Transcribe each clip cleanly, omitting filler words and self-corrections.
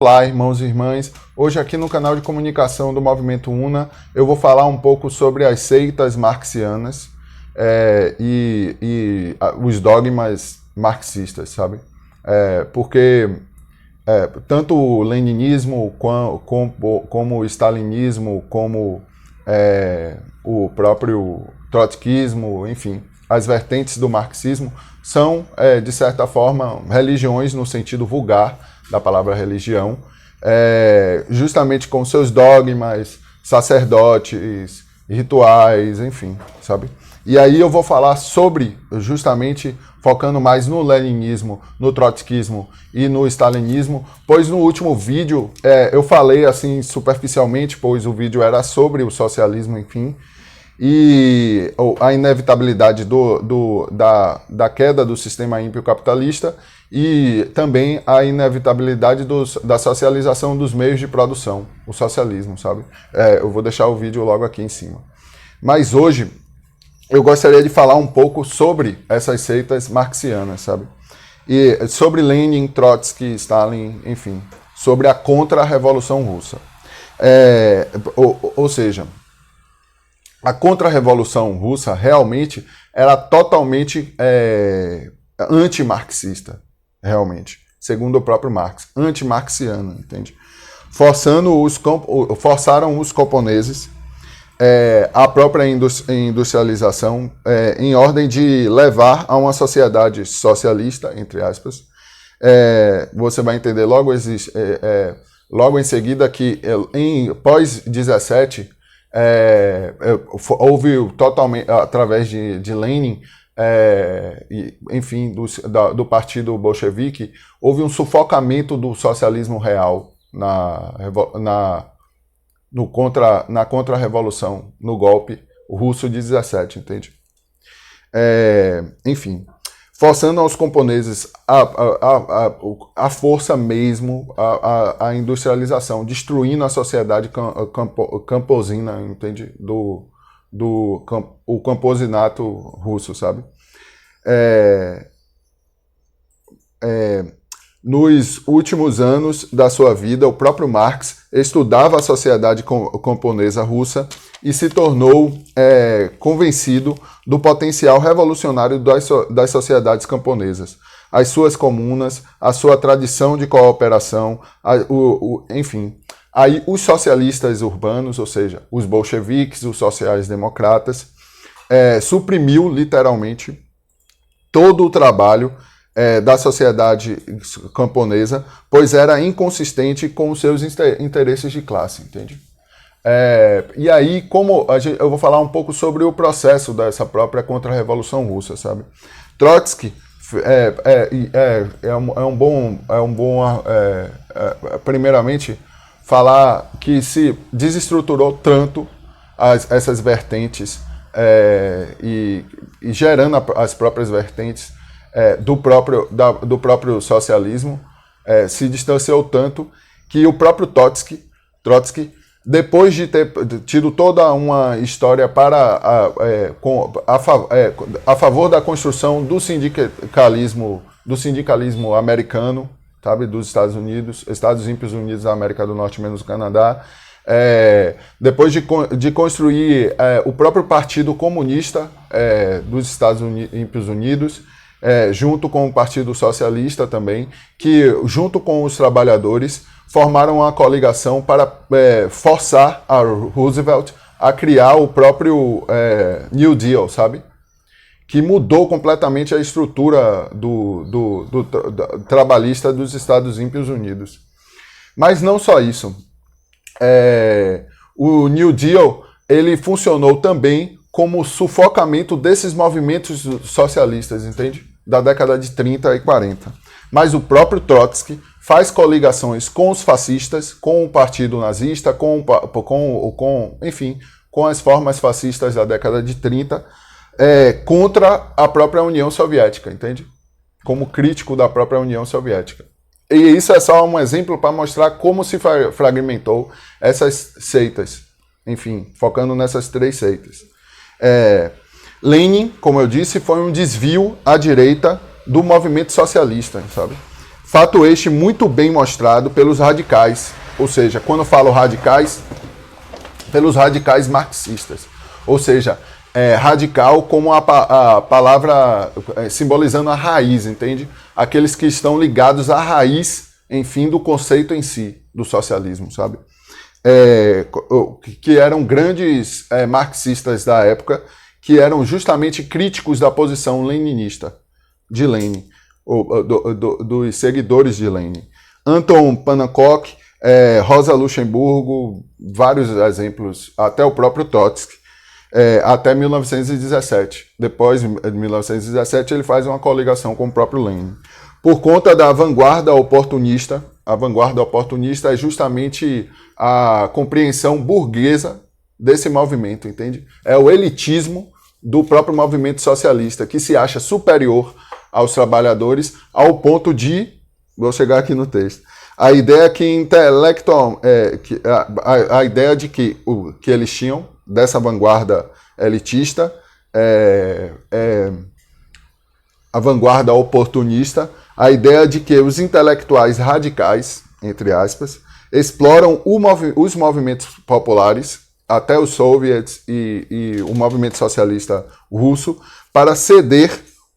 Olá, irmãos e irmãs. Hoje aqui no canal de comunicação do Movimento UNA eu vou falar um pouco sobre as seitas marxianas e os dogmas marxistas, sabe? Porque tanto o leninismo como o stalinismo, como o próprio trotskismo, enfim, as vertentes do marxismo são, de certa forma, religiões no sentido vulgar da palavra religião, justamente com seus dogmas, sacerdotes, rituais, enfim, sabe? E aí eu vou falar sobre, justamente, focando mais no leninismo, no trotskismo e no stalinismo, pois no último vídeo eu falei assim superficialmente, pois o vídeo era sobre o socialismo, enfim, e a inevitabilidade da queda do sistema ímpio capitalista e também a inevitabilidade da socialização dos meios de produção, o socialismo, sabe? Eu vou deixar o vídeo logo aqui em cima. Mas hoje eu gostaria de falar um pouco sobre essas seitas marxianas, sabe? E sobre Lenin, Trotsky, Stalin, enfim, sobre a contra-revolução russa. Ou seja, a contra-revolução russa realmente era totalmente anti-marxista, realmente, segundo o próprio Marx, anti-marxiana, entende? Forçaram os camponeses a própria industrialização em ordem de levar a uma sociedade socialista, entre aspas. Você vai entender logo em seguida que pós-17 houve totalmente, através de Lenin, enfim, do partido bolchevique, houve um sufocamento do socialismo real na contra-revolução, no golpe russo de 17, entende? Enfim, forçando aos camponeses a força mesmo, a industrialização, destruindo a sociedade camposina, entende? O camposinato russo, sabe? Nos últimos anos da sua vida, o próprio Marx estudava a sociedade camponesa russa e se tornou convencido do potencial revolucionário das sociedades camponesas, as suas comunas, a sua tradição de cooperação, enfim. Aí os socialistas urbanos, ou seja, os bolcheviques, os sociais-democratas, suprimiu literalmente todo o trabalho da sociedade camponesa, pois era inconsistente com os seus interesses de classe, entende? E aí, eu vou falar um pouco sobre o processo dessa própria contra-revolução russa, sabe? Trotsky primeiramente, falar que se desestruturou tanto essas vertentes e gerando as próprias vertentes do próprio socialismo, se distanciou tanto que o próprio Trotsky, depois de ter tido toda uma história a favor da construção do sindicalismo americano, sabe, dos Estados Ímpios Unidos da América do Norte menos o Canadá, depois de construir o próprio Partido Comunista dos Estados Ímpios Unidos, junto com o Partido Socialista também, que junto com os trabalhadores formaram uma coligação para forçar a Roosevelt a criar o próprio New Deal, sabe? Que mudou completamente a estrutura do trabalhista dos Estados Ímpios Unidos. Mas não só isso. O New Deal ele funcionou também como sufocamento desses movimentos socialistas, entende? Da década de 30 e 40. Mas o próprio Trotsky faz coligações com os fascistas, com o partido nazista, enfim, com as formas fascistas da década de 30, contra a própria União Soviética, entende? Como crítico da própria União Soviética. E isso é só um exemplo para mostrar como se fragmentou essas seitas, enfim, focando nessas três seitas. Lenin, como eu disse, foi um desvio à direita do movimento socialista, sabe? Fato este muito bem mostrado pelos radicais, ou seja, quando eu falo radicais, pelos radicais marxistas. Ou seja, radical como a palavra simbolizando a raiz, entende? Aqueles que estão ligados à raiz, enfim, do conceito em si, do socialismo, sabe? Que eram grandes marxistas da época, que eram justamente críticos da posição leninista de Lenin, dos seguidores de Lenin. Anton Pannekoek, Rosa Luxemburgo, vários exemplos, até o próprio Trotsky, até 1917. Depois de 1917, ele faz uma coligação com o próprio Lenin. Por conta da vanguarda oportunista, a vanguarda oportunista é justamente a compreensão burguesa desse movimento, entende? É o elitismo do próprio movimento socialista, que se acha superior aos trabalhadores ao ponto de... Vou chegar aqui no texto. A ideia que intelectual... a ideia de que eles tinham, dessa vanguarda elitista, a vanguarda oportunista, a ideia de que os intelectuais radicais, entre aspas, exploram os movimentos populares, até os soviets e o movimento socialista russo, para ceder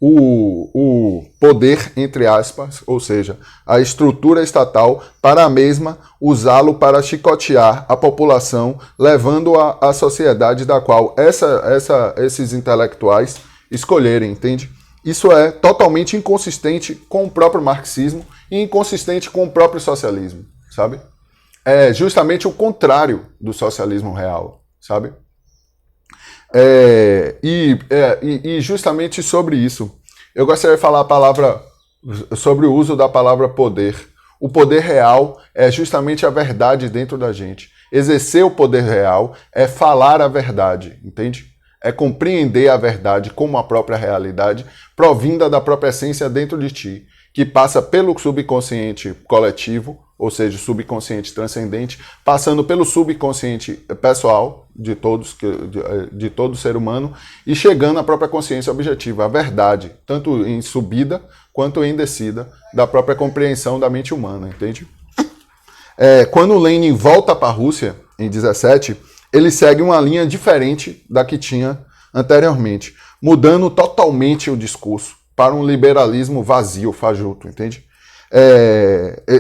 o poder, entre aspas, ou seja, a estrutura estatal, para a mesma usá-lo para chicotear a população, levando a sociedade da qual esses intelectuais escolherem, entende? Isso é totalmente inconsistente com o próprio marxismo e inconsistente com o próprio socialismo, sabe? É justamente o contrário do socialismo real, sabe? E justamente sobre isso, eu gostaria de falar sobre o uso da palavra poder. O poder real é justamente a verdade dentro da gente. Exercer o poder real é falar a verdade, entende? É compreender a verdade como a própria realidade, provinda da própria essência dentro de ti, que passa pelo subconsciente coletivo, ou seja, subconsciente transcendente, passando pelo subconsciente pessoal de todo ser humano e chegando à própria consciência objetiva, a verdade, tanto em subida quanto em descida da própria compreensão da mente humana, entende? Quando Lenin volta para a Rússia, em 17, ele segue uma linha diferente da que tinha anteriormente, mudando totalmente o discurso para um liberalismo vazio, fajuto, entende?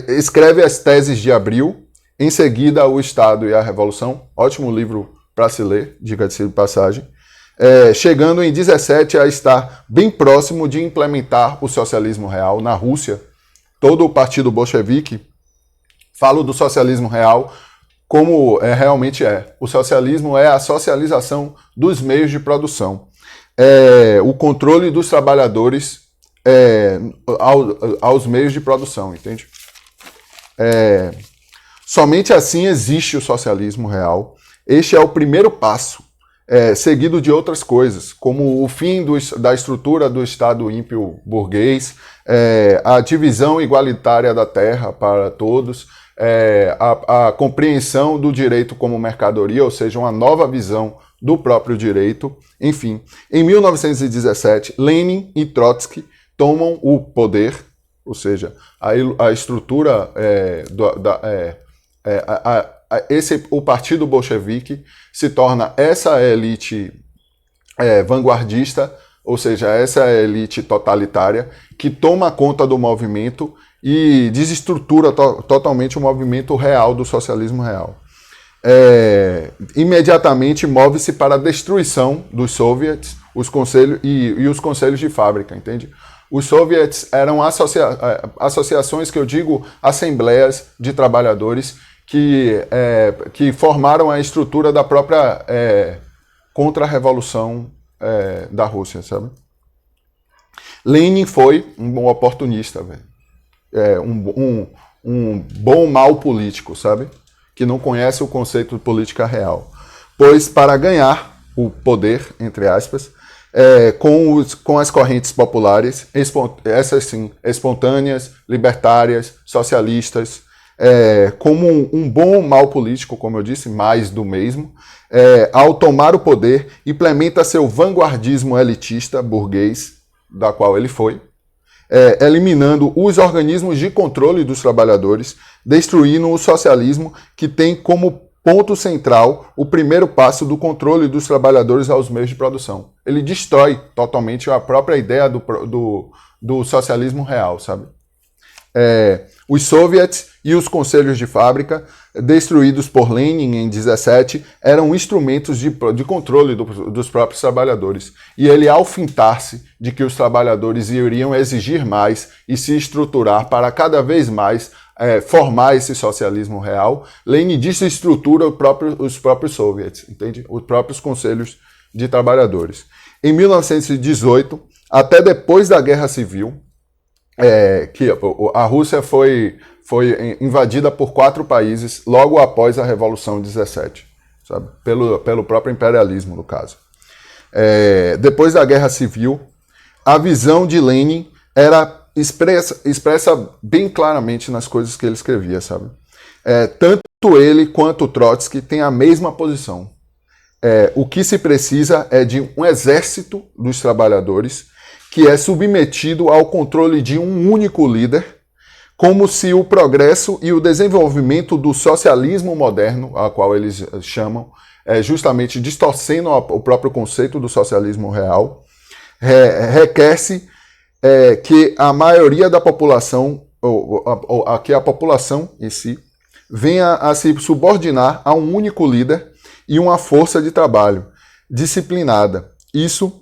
Escreve as teses de Abril, em seguida O Estado e a Revolução, ótimo livro para se ler, diga-se de passagem, chegando em 17 a estar bem próximo de implementar o socialismo real na Rússia. Todo o partido bolchevique fala do socialismo real como realmente é. O socialismo é a socialização dos meios de produção, o controle dos trabalhadores aos meios de produção, entende? Somente assim existe o socialismo real. Este é o primeiro passo, seguido de outras coisas, como o fim da estrutura do Estado ímpio burguês, a divisão igualitária da terra para todos, a compreensão do direito como mercadoria, ou seja, uma nova visão do próprio direito. Enfim, em 1917, Lenin e Trotsky tomam o poder, ou seja, a estrutura o partido bolchevique se torna essa elite vanguardista, ou seja, essa elite totalitária que toma conta do movimento e desestrutura totalmente o movimento real do socialismo real. Imediatamente move-se para a destruição dos soviets, os conselhos e os conselhos de fábrica, entende? Os soviets eram associações que eu digo assembleias de trabalhadores que formaram a estrutura da própria contra-revolução da Rússia, sabe? Lenin foi um oportunista, velho. Um bom mal político, sabe? Que não conhece o conceito de política real. Pois para ganhar o poder, entre aspas, com as correntes populares, essas sim, espontâneas, libertárias, socialistas, como um bom mal político, como eu disse, mais do mesmo, ao tomar o poder, implementa seu vanguardismo elitista burguês, da qual ele foi, eliminando os organismos de controle dos trabalhadores, destruindo o socialismo que tem como ponto central o primeiro passo do controle dos trabalhadores aos meios de produção. Ele destrói totalmente a própria ideia do socialismo real, sabe? Os soviets e os conselhos de fábrica, destruídos por Lenin em 17, eram instrumentos de controle dos próprios trabalhadores. E ele, ao fintar-se de que os trabalhadores iriam exigir mais e se estruturar para cada vez mais formar esse socialismo real, Lenin desestrutura os próprios soviets, entende? Os próprios conselhos de trabalhadores. Em 1918, até depois da Guerra Civil, que a Rússia foi invadida por 4 países logo após a Revolução de 17, sabe? Pelo próprio imperialismo, no caso. Depois da Guerra Civil, a visão de Lenin era expressa bem claramente nas coisas que ele escrevia, sabe? Tanto ele quanto Trotsky têm a mesma posição. O que se precisa é de um exército dos trabalhadores que é submetido ao controle de um único líder, como se o progresso e o desenvolvimento do socialismo moderno, a qual eles chamam, justamente distorcendo o próprio conceito do socialismo real, requer-se que a maioria da população, que a população em si, venha a se subordinar a um único líder e uma força de trabalho disciplinada. Isso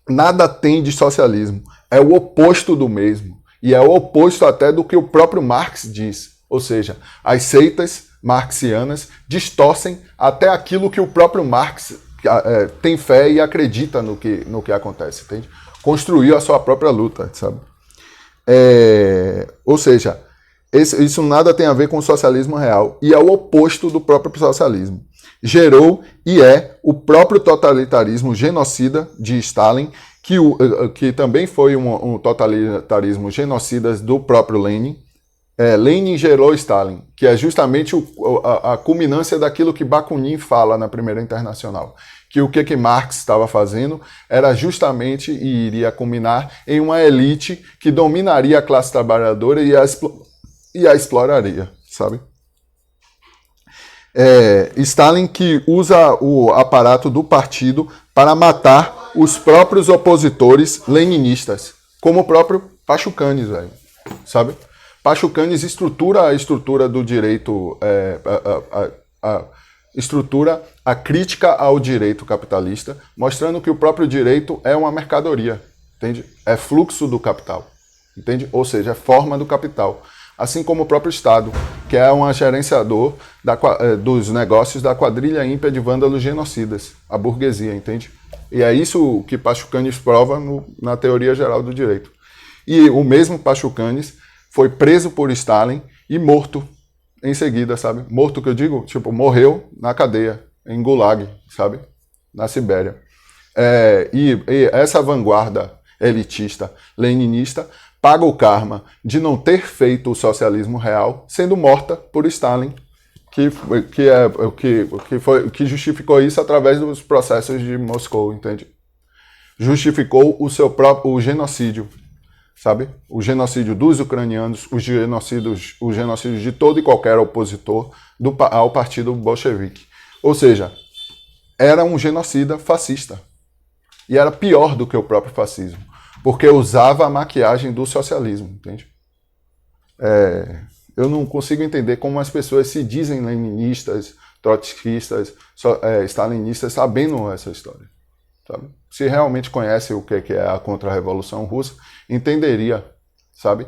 nada tem de socialismo, é o oposto do mesmo, e é o oposto até do que o próprio Marx diz, ou seja, as seitas marxianas distorcem até aquilo que o próprio Marx tem fé e acredita no que acontece, entende? Construiu a sua própria luta, sabe? Ou seja, isso nada tem a ver com o socialismo real, e é o oposto do próprio socialismo. Gerou e é o próprio totalitarismo genocida de Stalin, que também foi um totalitarismo genocida do próprio Lenin. Lenin gerou Stalin, que é justamente a culminância daquilo que Bakunin fala na Primeira Internacional. Que o que Marx estava fazendo era justamente, e iria culminar, em uma elite que dominaria a classe trabalhadora e a exploraria, sabe? Stalin que usa o aparato do partido para matar os próprios opositores leninistas, como o próprio Pachucanes, velho, sabe? Pachucanes estrutura a estrutura do direito, estrutura a crítica ao direito capitalista, mostrando que o próprio direito é uma mercadoria, entende? É fluxo do capital, entende? Ou seja, é forma do capital. Assim como o próprio Estado, que é um gerenciador dos negócios da quadrilha ímpia de vândalos genocidas, a burguesia, entende? E é isso que Pachucanes prova na teoria geral do direito. E o mesmo Pachucanes foi preso por Stalin e morto em seguida, sabe? Morto, que eu digo, tipo, morreu na cadeia, em Gulag, sabe? Na Sibéria. E essa vanguarda elitista, leninista, paga o karma de não ter feito o socialismo real, sendo morta por Stalin, que justificou isso através dos processos de Moscou, entende? Justificou o genocídio, sabe? O genocídio dos ucranianos, os genocídios de todo e qualquer opositor ao partido bolchevique. Ou seja, era um genocida fascista. E era pior do que o próprio fascismo, porque usava a maquiagem do socialismo, entende? Eu não consigo entender como as pessoas se dizem leninistas, trotskistas, stalinistas, sabendo essa história, sabe? Se realmente conhece o que é a contra-revolução russa, entenderia, sabe?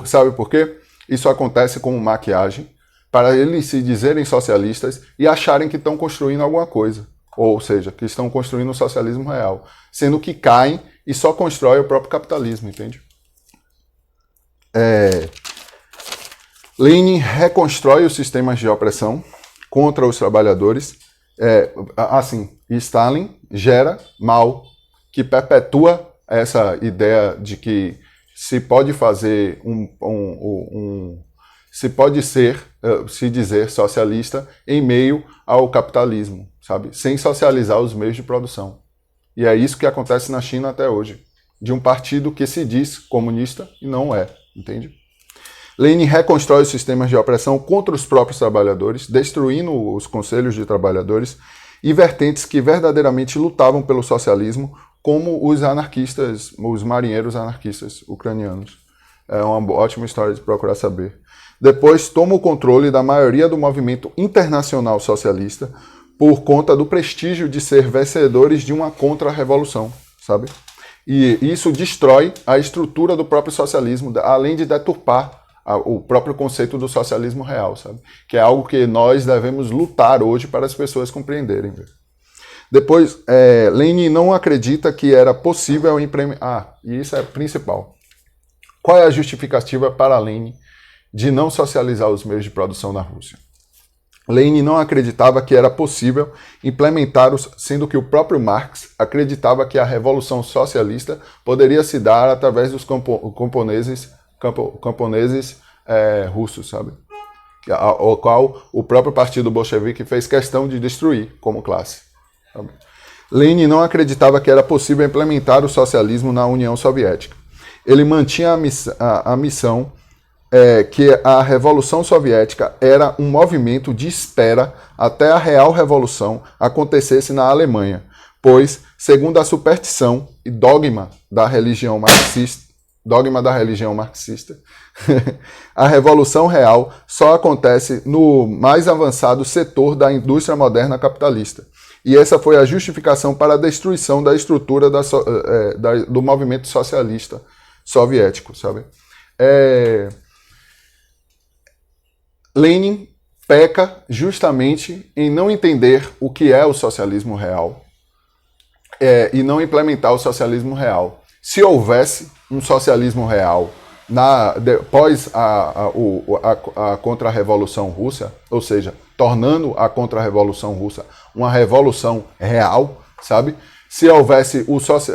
Sabe por quê? Isso acontece como maquiagem, para eles se dizerem socialistas e acharem que estão construindo alguma coisa, ou seja, que estão construindo o socialismo real, sendo que caem e só constrói o próprio capitalismo, entende? Lenin reconstrói os sistemas de opressão contra os trabalhadores. E Stalin gera mal, que perpetua essa ideia de que se pode fazer se dizer socialista em meio ao capitalismo, sabe? Sem socializar os meios de produção. E é isso que acontece na China até hoje, de um partido que se diz comunista e não é, entende? Lenin reconstrói os sistemas de opressão contra os próprios trabalhadores, destruindo os conselhos de trabalhadores e vertentes que verdadeiramente lutavam pelo socialismo, como os anarquistas, os marinheiros anarquistas ucranianos. É uma ótima história de procurar saber. Depois, toma o controle da maioria do movimento internacional socialista por conta do prestígio de ser vencedores de uma contra-revolução, sabe? E isso destrói a estrutura do próprio socialismo, além de deturpar o próprio conceito do socialismo real, sabe? Que é algo que nós devemos lutar hoje para as pessoas compreenderem. Depois, Lenin não acredita que era possível implementar... e isso é principal. Qual é a justificativa para Lenin de não socializar os meios de produção na Rússia? Lenin não acreditava que era possível implementar, sendo que o próprio Marx acreditava que a revolução socialista poderia se dar através dos camponeses russos, sabe? O qual o próprio partido bolchevique fez questão de destruir como classe. Sabe? Lenin não acreditava que era possível implementar o socialismo na União Soviética. Ele mantinha a missão que a Revolução Soviética era um movimento de espera até a real revolução acontecesse na Alemanha, pois, segundo a superstição e dogma da religião marxista, a revolução real só acontece no mais avançado setor da indústria moderna capitalista. E essa foi a justificação para a destruição da estrutura do movimento socialista soviético, sabe? Lenin peca justamente em não entender o que é o socialismo real e não implementar o socialismo real. Se houvesse um socialismo real após a contra-revolução russa, ou seja, tornando a contra-revolução russa uma revolução real, sabe? Se houvesse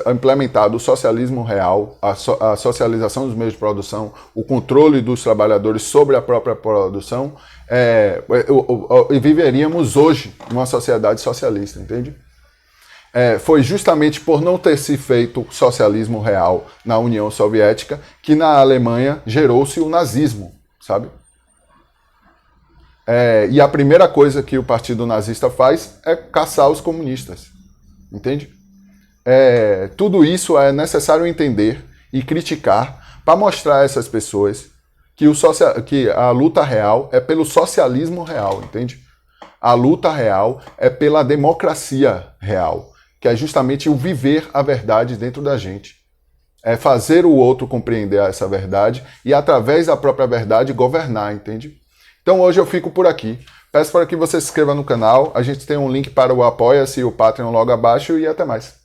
implementado o socialismo real, a socialização dos meios de produção, o controle dos trabalhadores sobre a própria produção, viveríamos hoje numa sociedade socialista, entende? Foi justamente por não ter se feito socialismo real na União Soviética que na Alemanha gerou-se o nazismo, sabe? E a primeira coisa que o partido nazista faz é caçar os comunistas, entende? Tudo isso é necessário entender e criticar para mostrar a essas pessoas que a luta real é pelo socialismo real, entende? A luta real é pela democracia real, que é justamente o viver a verdade dentro da gente. É fazer o outro compreender essa verdade e, através da própria verdade, governar, entende? Então hoje eu fico por aqui. Peço para que você se inscreva no canal. A gente tem um link para o Apoia-se e o Patreon logo abaixo e até mais.